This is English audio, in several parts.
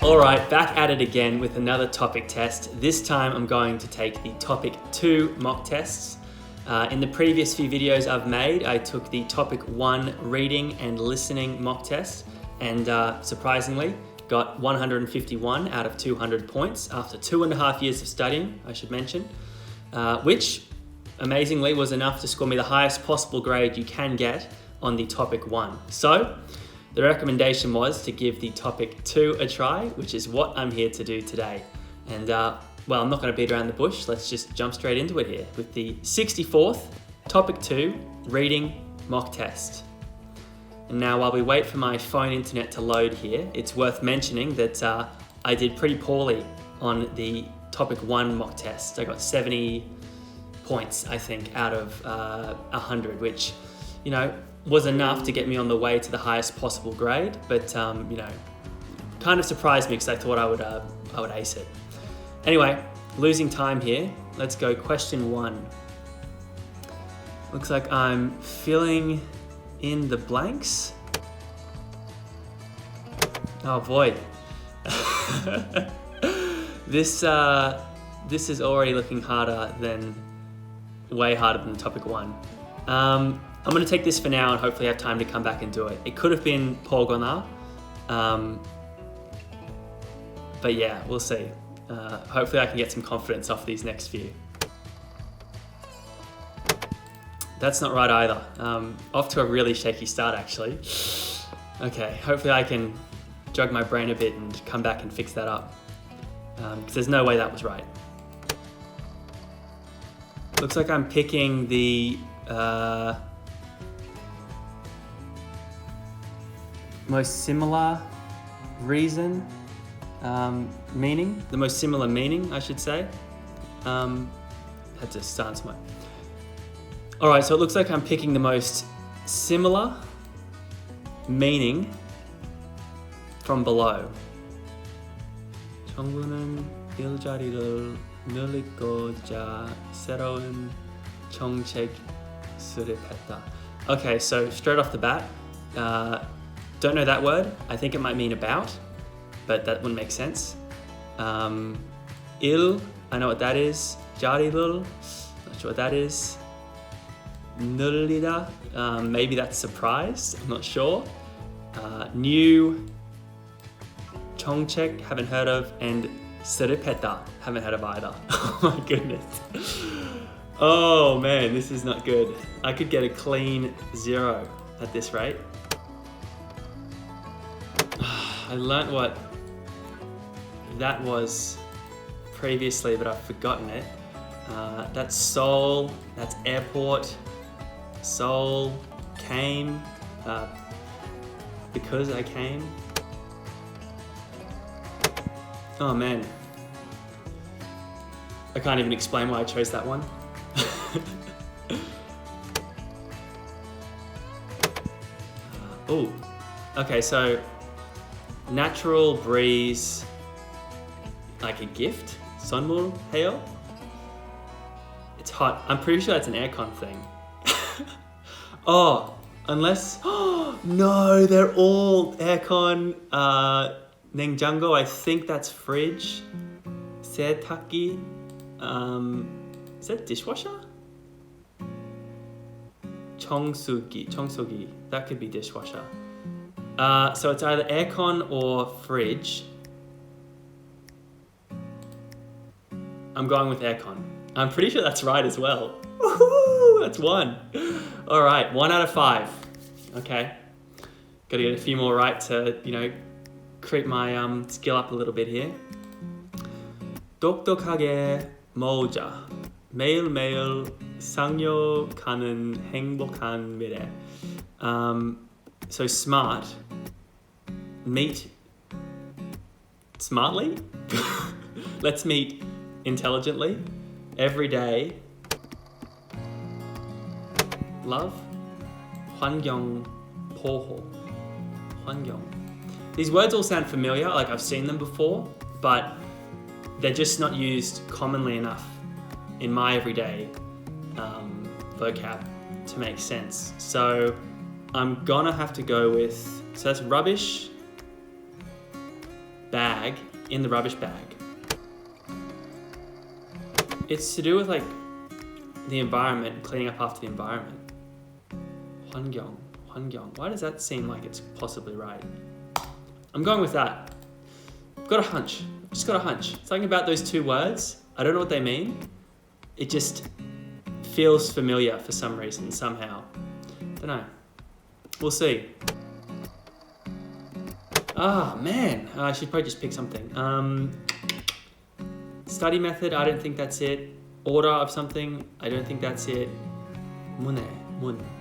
All right, back at it again with another topic test. This time I'm going to take the topic 2 mock tests. In the previous few videos I've made, I took the topic 1 reading and listening mock test and surprisingly got 151 out of 200 points after 2.5 years of studying, I should mention, which amazingly was enough to score me the highest possible grade you can get on the topic 1. So the recommendation was to give the topic 2 a try, which is what I'm here to do today. And well, I'm not going to beat around the bush. Let's just jump straight into it here with the 64th topic 2 reading mock test. And now while we wait for my phone internet to load here, it's worth mentioning that I did pretty poorly on the topic 1 mock test. I got 70 points, I think, out of 100, which, you know, was enough to get me on the way to the highest possible grade, but you know, kind of surprised me because I thought I would ace it. Anyway, losing time here. Let's go question 1. Looks like I'm filling in the blanks. Oh boy. This is already looking way harder than topic 1. I'm going to take this for now and hopefully have time to come back and do it. It could have been Pogona, but yeah, we'll see. Hopefully I can get some confidence off these next few. That's not right either. Off to a really shaky start actually. Okay, hopefully I can jog my brain a bit and come back and fix that up. Because there's no way that was right. Looks like I'm picking the most similar reason, meaning, the most similar meaning, I should say. Had to start my. All right, so it looks like I'm picking the most similar meaning from below. 정부는 일자리를 늘리고자 새로운 정책 수립했다. Okay, so straight off the bat, don't know that word. I think it might mean about, but that wouldn't make sense. Il, I know what that is. 자리를, not sure what that is. 늘리다, maybe that's surprise, I'm not sure. New, 정책, haven't heard of, and 수립했다, haven't heard of either. Oh my goodness. Oh man, this is not good. I could get a clean 0 at this rate. I learnt what that was previously, but I've forgotten it. That's Seoul, that's airport. Seoul came because I came. Oh man. I can't even explain why I chose that one. Oh, okay, so natural breeze, like a gift, 선물 해요. It's hot. I'm pretty sure that's an aircon thing. Oh, unless, oh no, they're all aircon. 냉장고, I think that's fridge. 세탁기, is that dishwasher? 청소기, that could be dishwasher. So it's either aircon or fridge. I'm going with aircon. I'm pretty sure that's right as well. Woohoo! That's 1. All right, 1 out of 5. Okay, got to get a few more right to, you know, creep my skill up a little bit here. 똑똑하게 모으자. 매일매일 상용하는 행복한 미래. So smart. Meet smartly. Let's meet intelligently. Every day. Love. 환경 보호. 환경. These words all sound familiar, like I've seen them before, but they're just not used commonly enough in my everyday vocab to make sense. So I'm gonna have to go with, so that's rubbish, bag in the rubbish bag. It's to do with like the environment, cleaning up after the environment. 환경. Why does that seem like it's possibly right? I'm going with that. Got a hunch. Just got a hunch. Something about those two words. I don't know what they mean. It just feels familiar for some reason, somehow. Don't know. We'll see. Ah, man. I should probably just pick something. Study method, I don't think that's it. Order of something, I don't think that's it. Mun.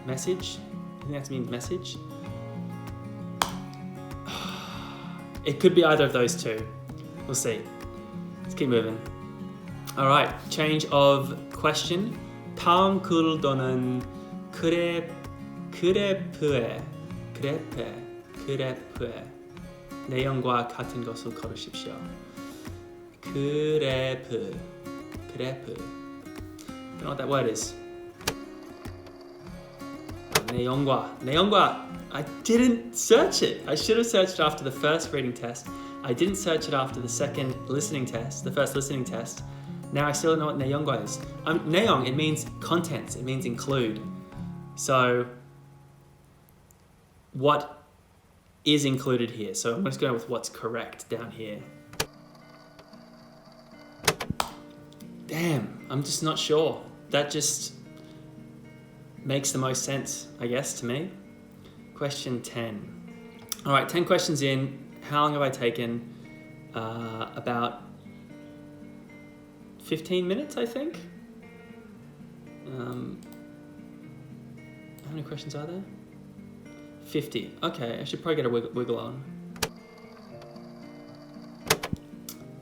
Message? I think that means message. It could be either of those two. We'll see. Let's keep moving. All right, change of question. 다음 글도는 그래프의 내용과 같은 것을 고르십시오. 그래프. Don't know what that word is. 내용과. I didn't search it. I should have searched it after the first reading test. I didn't search it after the second listening test, the first listening test. Now I still don't know what 내용과 is. 내용, it means contents, it means include. So, what is included here? So I'm just going with what's correct down here. Damn, I'm just not sure. That just makes the most sense, I guess, to me. Question 10. All right, 10 questions in. How long have I taken? About 15 minutes, I think. How many questions are there? 50. Okay, I should probably get a wiggle on.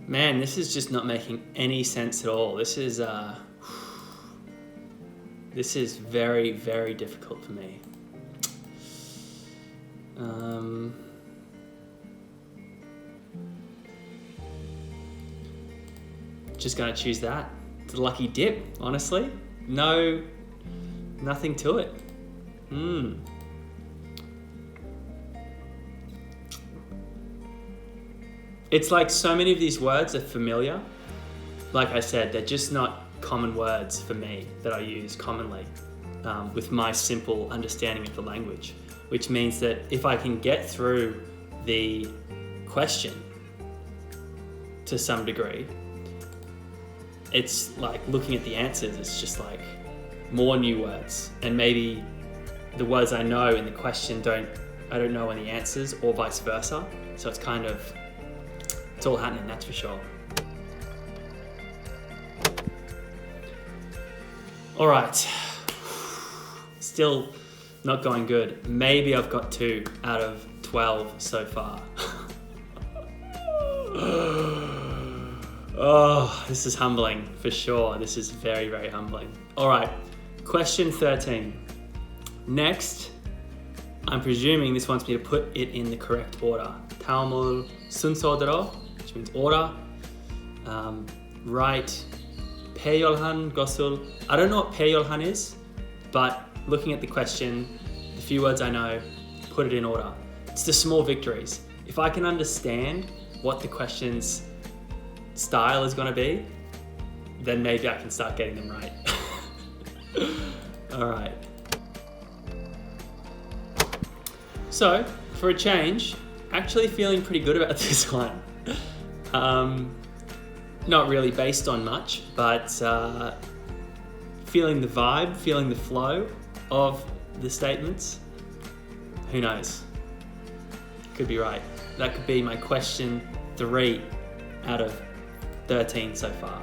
Man, this is just not making any sense at all. This is very, very difficult for me. Just gonna choose that. It's a lucky dip, honestly. Nothing to it. It's like so many of these words are familiar. Like I said, they're just not common words for me that I use commonly with my simple understanding of the language, which means that if I can get through the question to some degree, it's like looking at the answers, it's just like more new words, and maybe the words I know in the question I don't know in the answers, or vice versa. So it's kind of, it's all happening, that's for sure. All right, still not going good. Maybe I've got 2 out of 12 so far. Oh, this is humbling for sure. This is very, very humbling. All right, question 13. Next, I'm presuming this wants me to put it in the correct order. 다음을 순서대로, which means order. Write 배열한 것을. I don't know what 배열한 is, but looking at the question, the few words I know, put it in order. It's the small victories. If I can understand what the question's style is going to be, then maybe I can start getting them right. All right. So, for a change, actually feeling pretty good about this one. Not really based on much, but feeling the vibe, feeling the flow of the statements. Who knows? Could be right. That could be my question 3 out of 13 so far.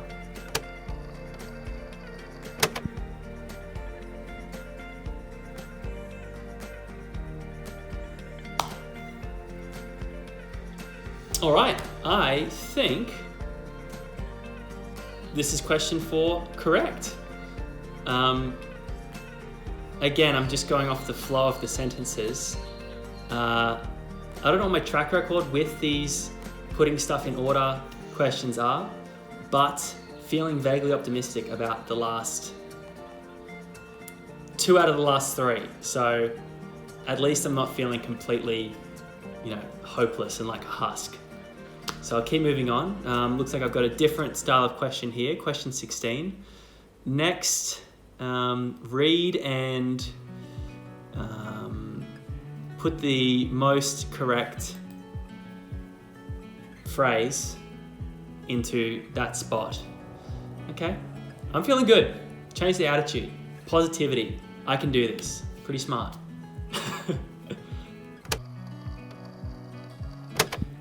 All right, I think this is question 4 correct. Again, I'm just going off the flow of the sentences. I don't know what my track record with these putting stuff in order questions are, but feeling vaguely optimistic about the last 2 out of the last 3. So at least I'm not feeling completely, hopeless and like a husk. So I'll keep moving on. Looks like I've got a different style of question here. Question 16. Next, read and put the most correct phrase into that spot. Okay? I'm feeling good. Change the attitude. Positivity. I can do this. Pretty smart.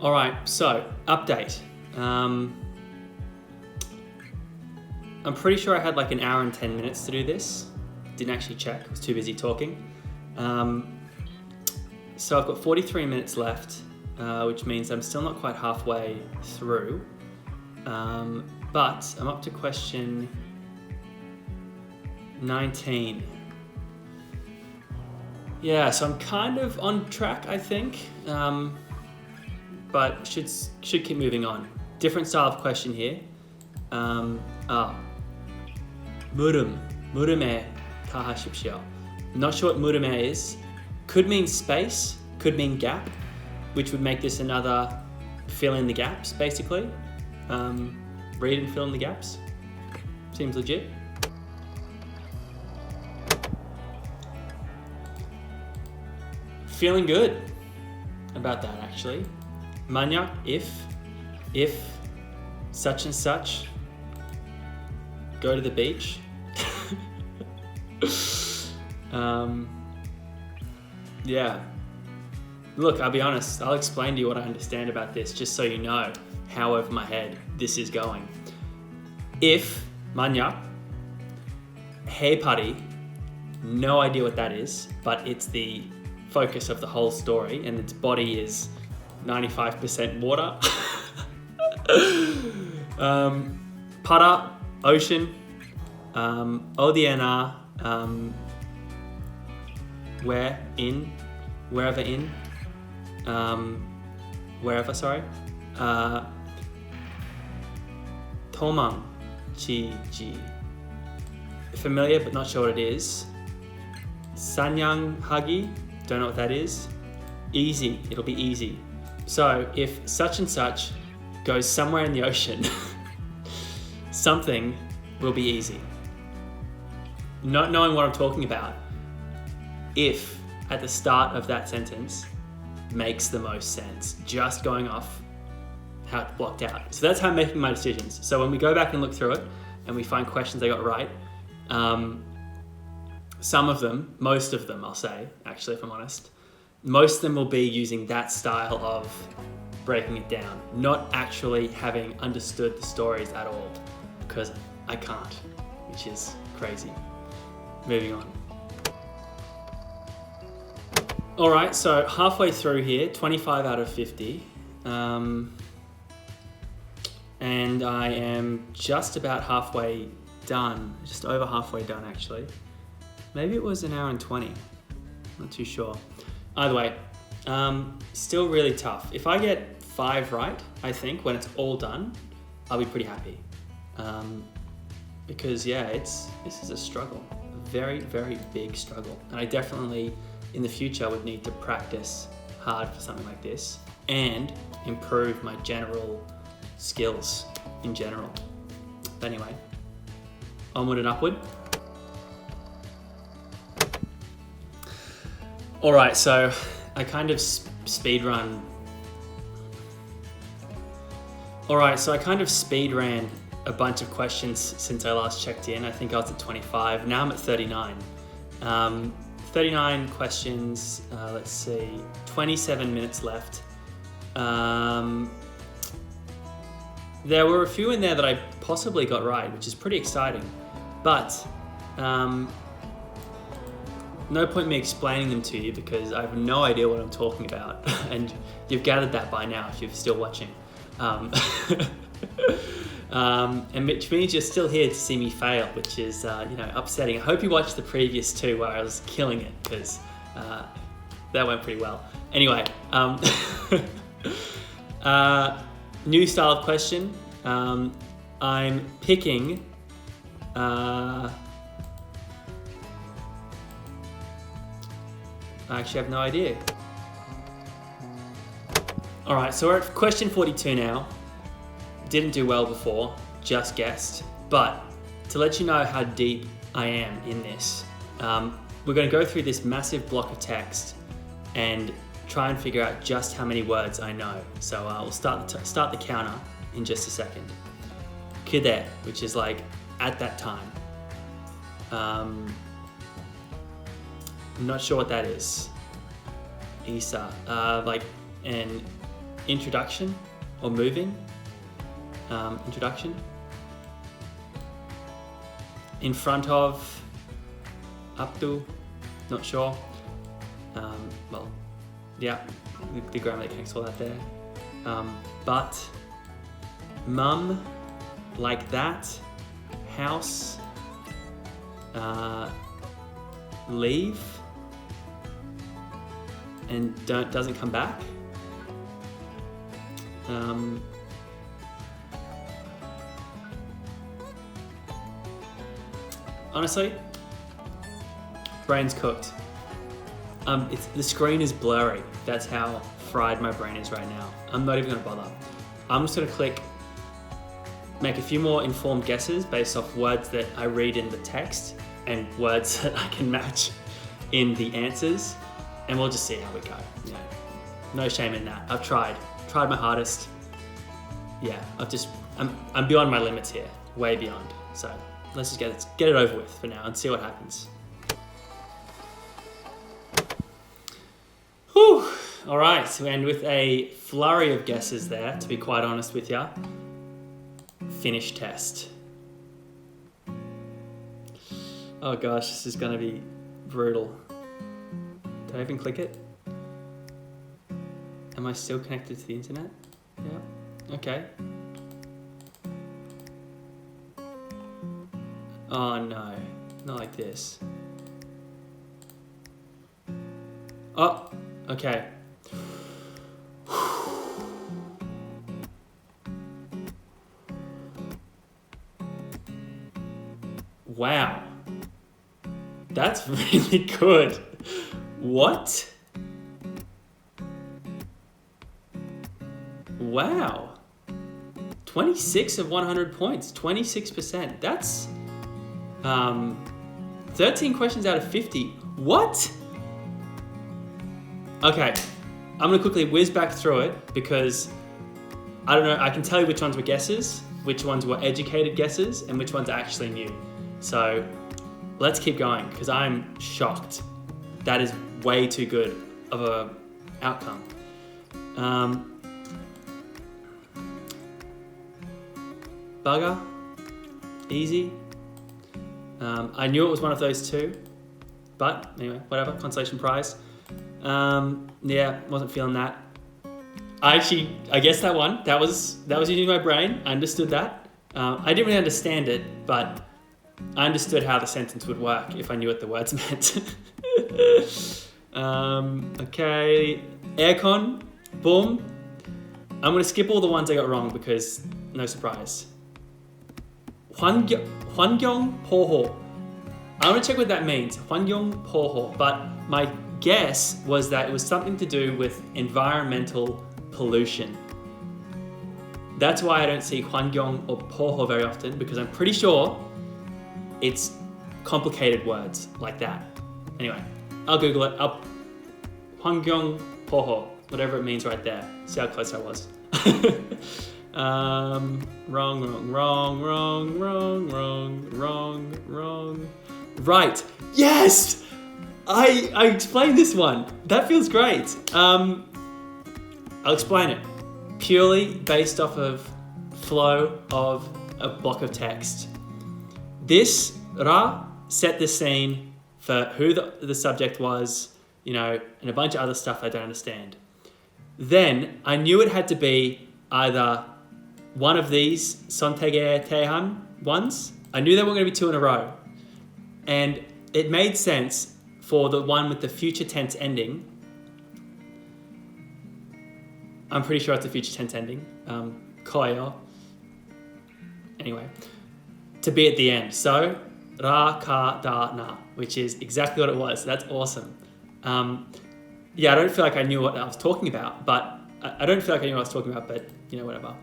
All right, so update. I'm pretty sure I had like an hour and 10 minutes to do this. Didn't actually check, I was too busy talking. So I've got 43 minutes left, which means I'm still not quite halfway through. But I'm up to question 19. Yeah, so I'm kind of on track, I think. But should keep moving on. Different style of question here. Murume tahashipshio. Not sure what murume is. Could mean space, could mean gap, which would make this another fill in the gaps, basically. Read and fill in the gaps. Seems legit. Feeling good about that, actually. Manyak, if such and such, go to the beach. Yeah. Look, I'll be honest, I'll explain to you what I understand about this, just so you know how over my head this is going. If, manyak, hey pari, no idea what that is, but it's the focus of the whole story, and its body is 95% water. Para, ocean. Odiana, where, in, wherever in. Wherever, sorry. Tomang, chi, ji. Familiar, but not sure what it is. Sanyang hagi, don't know what that is. Easy, it'll be easy. So if such and such goes somewhere in the ocean, something will be easy. Not knowing what I'm talking about, if at the start of that sentence makes the most sense, just going off how it's blocked out. So that's how I'm making my decisions. So when we go back and look through it and we find questions I got right, some of them, most of them I'll say, actually if I'm honest, most of them will be using that style of breaking it down, not actually having understood the stories at all, because I can't, which is crazy. Moving on. All right, so halfway through here, 25 out of 50. And I am just about halfway done, just over halfway done actually. Maybe it was an hour and 20, not too sure. Either way, still really tough. If I get 5 right, I think, when it's all done, I'll be pretty happy. Because yeah, this is a struggle, a very, very big struggle. And I definitely, in the future, would need to practice hard for something like this and improve my general skills in general. But anyway, onward and upward. All right, so I kind of speed ran a bunch of questions since I last checked in. I think I was at 25. Now I'm at 39. 39 questions. Let's see, 27 minutes left. There were a few in there that I possibly got right, which is pretty exciting. But no point me explaining them to you because I have no idea what I'm talking about. And you've gathered that by now if you're still watching. And which means you're still here to see me fail, which is upsetting. I hope you watched the previous 2 where I was killing it, because that went pretty well. Anyway, new style of question. I'm picking I actually have no idea. All right, so we're at question 42 now. Didn't do well before, just guessed. But to let you know how deep I am in this, we're going to go through this massive block of text and try and figure out just how many words I know. So we'll start the counter in just a second. Kide, which is like at that time. I'm not sure what that is. Isa, like an introduction or moving. Introduction. In front of, up to, not sure. Well, yeah, the grammar connects all that there. But, mum, like that, house, leave, and doesn't come back. Honestly, brain's cooked. The screen is blurry. That's how fried my brain is right now. I'm not even gonna bother. I'm just gonna make a few more informed guesses based off words that I read in the text and words that I can match in the answers, and we'll just see how we go. You know, no shame in that. I've tried my hardest. Yeah, I'm beyond my limits here, way beyond. So let's just get it over with for now and see what happens. Whew. All right, so and with a flurry of guesses there, to be quite honest with you, finish test. Oh gosh, this is gonna be brutal. Did I even click it? Am I still connected to the internet? Yeah, okay. Oh no, not like this. Oh, okay. Wow. That's really good. What? Wow. 26 of 100 points, 26%. That's 13 questions out of 50. What? Okay, I'm gonna quickly whiz back through it because I don't know, I can tell you which ones were guesses, which ones were educated guesses, and which ones actually new. So let's keep going because I'm shocked. That is way too good of a outcome. Bugger, easy. I knew it was one of those two, but anyway, whatever, consolation prize. Yeah, wasn't feeling that. I guess that one, that was using my brain. I understood that. I didn't really understand it, but I understood how the sentence would work if I knew what the words meant. Okay, aircon, boom. I'm gonna skip all the ones I got wrong because no surprise. 환경 보호. I'm gonna check what that means. 환경 보호. But my guess was that it was something to do with environmental pollution. That's why I don't see 환경 or 보호 very often, because I'm pretty sure it's complicated words like that. Anyway, I'll Google it. 환경 보호, whatever it means right there. See how close I was. Wrong. Right. Yes! I explained this one. That feels great. I'll explain it. Purely based off of flow of a block of text. This ra set the scene for who the subject was, you know, and a bunch of other stuff I don't understand. Then I knew it had to be either one of these Sontege Tehan ones. I knew there were going to be two in a row. And it made sense for the one with the future tense ending. I'm pretty sure it's a future tense ending. Koyo. Anyway, to be at the end. So, ra, ka, da, na, which is exactly what it was. That's awesome. Yeah, I don't feel like I knew what I was talking about, but I don't feel like I knew what I was talking about, but whatever.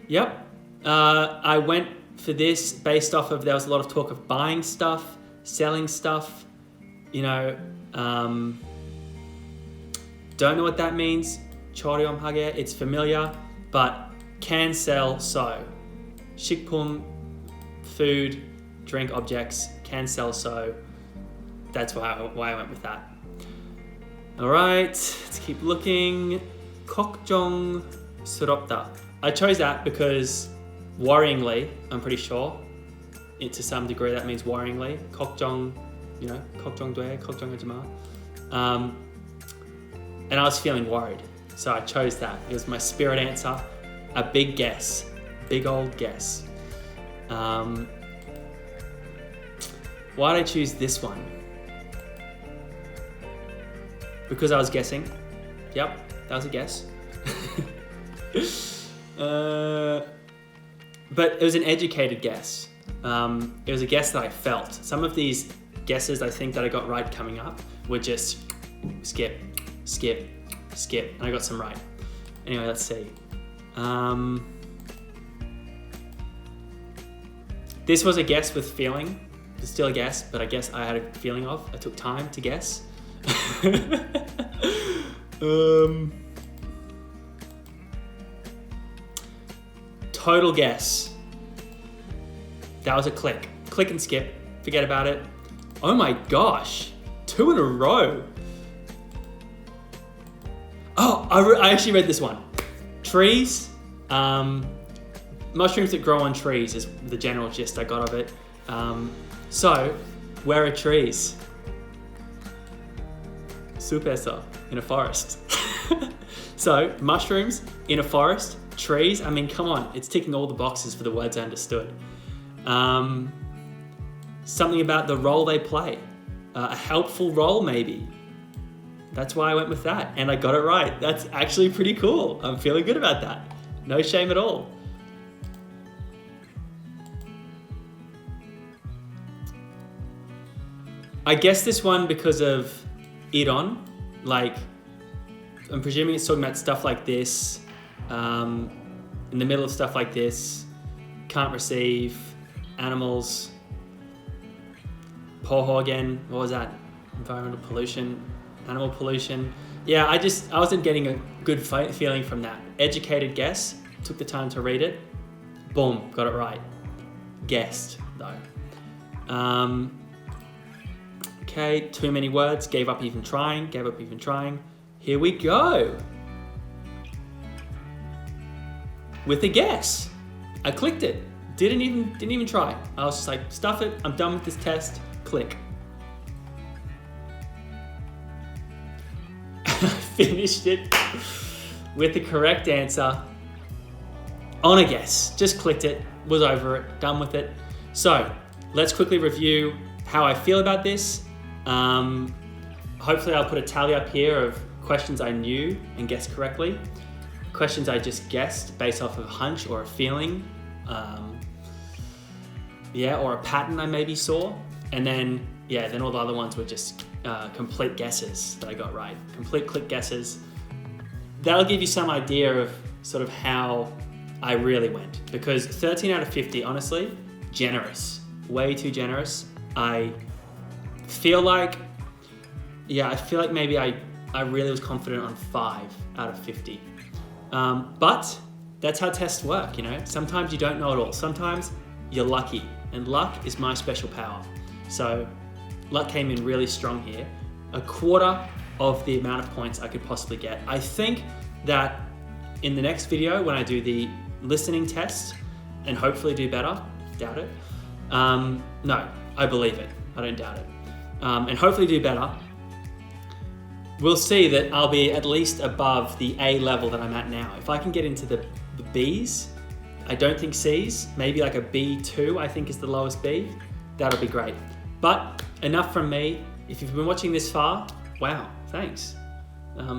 Yep. I went for this based off of, there was a lot of talk of buying stuff, selling stuff, don't know what that means. Choriomhage, it's familiar, but can sell so. Shikpum, food, drink objects, can sell so. That's why I went with that. All right, let's keep looking. Kokjong Suropta. I chose that because worryingly, I'm pretty sure, to some degree that means worryingly. Kokjong, Kokjong Due, Kokjong Ajima. And I was feeling worried, so I chose that. It was my spirit answer, a big guess, big old guess. Why did I choose this one? Because I was guessing. Yep, that was a guess. But it was an educated guess. It was a guess that I felt. Some of these guesses I think that I got right coming up were just skip, and I got some right. Anyway, let's see. This was a guess with feeling. It's still a guess, but I guess I had a feeling of. I took time to guess. Total guess. That was a click. Click and skip. Forget about it. Oh my gosh. 2 in a row. Oh, I actually read this one. Trees. Mushrooms that grow on trees is the general gist I got of it. So, where are trees? Supesa, in a forest. So, mushrooms in a forest, trees, I mean, come on, it's ticking all the boxes for the words I understood. Something about the role they play. A helpful role, maybe. That's why I went with that, and I got it right. That's actually pretty cool. I'm feeling good about that. No shame at all. I guess this one because of Iron, like, I'm presuming it's talking about stuff like this, in the middle of stuff like this, can't receive, animals, Poho again, what was that? Environmental pollution, animal pollution. Yeah, I wasn't getting a good feeling from that. Educated guess, took the time to read it, boom, got it right. Guessed, though. Okay, too many words, gave up even trying. Here we go. With a guess. I clicked it. Didn't even try. I was just like, stuff it, I'm done with this test, click. I finished it with the correct answer on a guess. Just clicked it, was over it, done with it. So, let's quickly review how I feel about this. Hopefully I'll put a tally up here of questions I knew and guessed correctly, questions I just guessed based off of a hunch or a feeling, or a pattern I maybe saw, and then all the other ones were just complete guesses that I got right, complete click guesses. That'll give you some idea of sort of how I really went, because 13 out of 50, honestly, generous, way too generous. I feel like maybe I really was confident on 5 out of 50. But that's how tests work, Sometimes you don't know it all. Sometimes you're lucky, and luck is my special power. So luck came in really strong here. A quarter of the amount of points I could possibly get. I think that in the next video, when I do the listening test and hopefully do better, doubt it. No, I believe it. I don't doubt it. And hopefully do better. We'll see that I'll be at least above the A level that I'm at now. If I can get into the Bs, I don't think Cs, maybe like a B2, I think is the lowest B, that'll be great. But enough from me. If you've been watching this far, wow, thanks.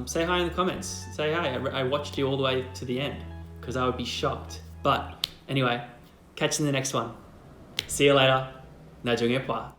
Say hi in the comments. Say hi, I watched you all the way to the end, because I would be shocked. But anyway, catch you in the next one. See you later. 나중에 봐.